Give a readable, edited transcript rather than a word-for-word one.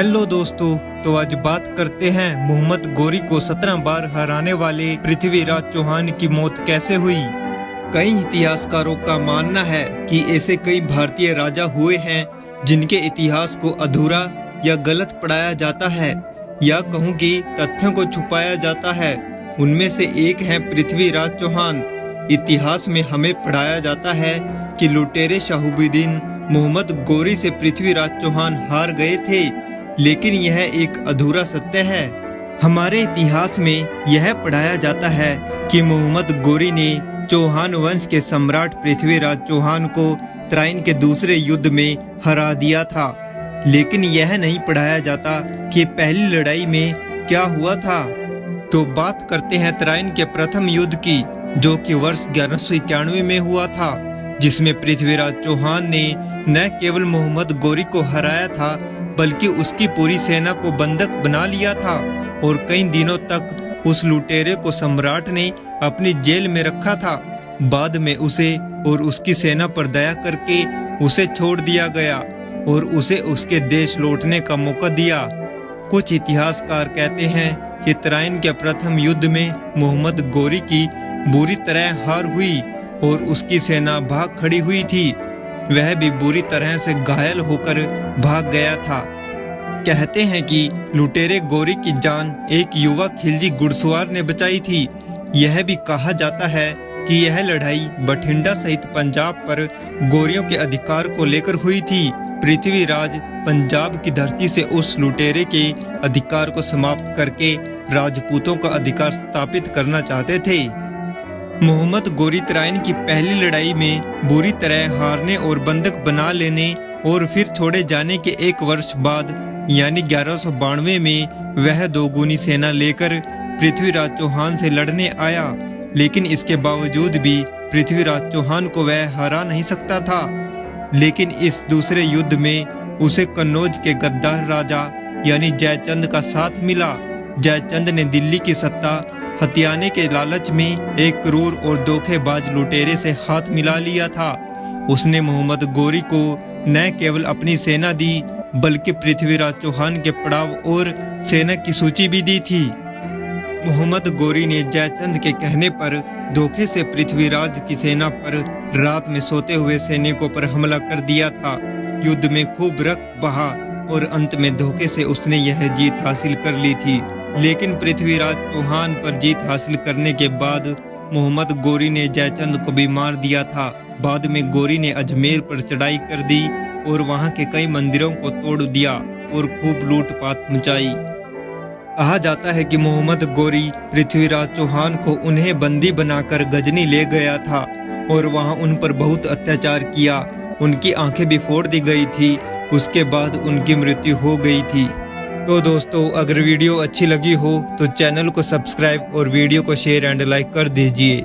Hello दोस्तों, तो आज बात करते हैं मोहम्मद गोरी को 17 बार हराने वाले पृथ्वीराज चौहान की मौत कैसे हुई। कई इतिहासकारों का मानना है कि ऐसे कई भारतीय राजा हुए हैं जिनके इतिहास को अधूरा या गलत पढ़ाया जाता है, या कहूँ कि तथ्यों को छुपाया जाता है। उनमें से एक है पृथ्वीराज चौहान। इतिहास में हमें पढ़ाया जाता है कि लुटेरे शहाबुद्दीन मोहम्मद गोरी से पृथ्वीराज चौहान हार गए थे, लेकिन यह एक अधूरा सत्य है। हमारे इतिहास में यह पढ़ाया जाता है कि मोहम्मद गोरी ने चौहान वंश के सम्राट पृथ्वीराज चौहान को तराइन के दूसरे युद्ध में हरा दिया था, लेकिन यह नहीं पढ़ाया जाता कि पहली लड़ाई में क्या हुआ था। तो बात करते हैं तराइन के प्रथम युद्ध की, जो कि वर्ष 1191 में हुआ था, जिसमें पृथ्वीराज चौहान ने न केवल मोहम्मद गोरी को हराया था, बल्कि उसकी पूरी सेना को बंधक बना लिया था और कई दिनों तक उस लुटेरे को सम्राट ने अपनी जेल में रखा था। बाद में उसे और उसकी सेना पर दया करके उसे छोड़ दिया गया और उसे उसके देश लौटने का मौका दिया। कुछ इतिहासकार कहते हैं कि तराइन के प्रथम युद्ध में मोहम्मद गोरी की बुरी तरह हार हुई और उसकी सेना भाग खड़ी हुई थी। वह भी बुरी तरह से घायल होकर भाग गया था। कहते हैं कि लुटेरे गोरी की जान एक युवा खिलजी घुड़सवार ने बचाई थी। यह भी कहा जाता है कि यह लड़ाई बठिंडा सहित पंजाब पर गोरियों के अधिकार को लेकर हुई थी। पृथ्वीराज पंजाब की धरती से उस लुटेरे के अधिकार को समाप्त करके राजपूतों का अधिकार स्थापित करना चाहते थे। मोहम्मद गोरी तराइन की पहली लड़ाई में बुरी तरह हारने और बंधक बना लेने और फिर छोड़े जाने के एक वर्ष बाद यानी 1192 में वह दोगुनी सेना लेकर पृथ्वीराज चौहान से लड़ने आया, लेकिन इसके बावजूद भी पृथ्वीराज चौहान को वह हरा नहीं सकता था। लेकिन इस दूसरे युद्ध में उसे कन्नौज के गद्दार राजा यानी जयचंद का साथ मिला। जयचंद ने दिल्ली की सत्ता हथियाने के लालच में एक क्रूर और धोखेबाज लुटेरे से हाथ मिला लिया था। उसने मोहम्मद गोरी को न केवल अपनी सेना दी, बल्कि पृथ्वीराज चौहान के पड़ाव और सेना की सूची भी दी थी। मोहम्मद गोरी ने जयचंद के कहने पर धोखे से पृथ्वीराज की सेना पर रात में सोते हुए सैनिकों पर हमला कर दिया था। युद्ध में खूब रक्त बहा और अंत में धोखे से उसने यह जीत हासिल कर ली थी। लेकिन पृथ्वीराज चौहान पर जीत हासिल करने के बाद मोहम्मद गोरी ने जयचंद को भी मार दिया था। बाद में गोरी ने अजमेर पर चढ़ाई कर दी और वहां के कई मंदिरों को तोड़ दिया और खूब लूटपाट मचाई। कहा जाता है कि मोहम्मद गोरी पृथ्वीराज चौहान को उन्हें बंदी बनाकर गजनी ले गया था और वहां उन पर बहुत अत्याचार किया। उनकी आंखें भी फोड़ दी गई थी। उसके बाद उनकी मृत्यु हो गई थी। तो दोस्तों, अगर वीडियो अच्छी लगी हो तो चैनल को सब्सक्राइब और वीडियो को शेयर एंड लाइक कर दीजिए।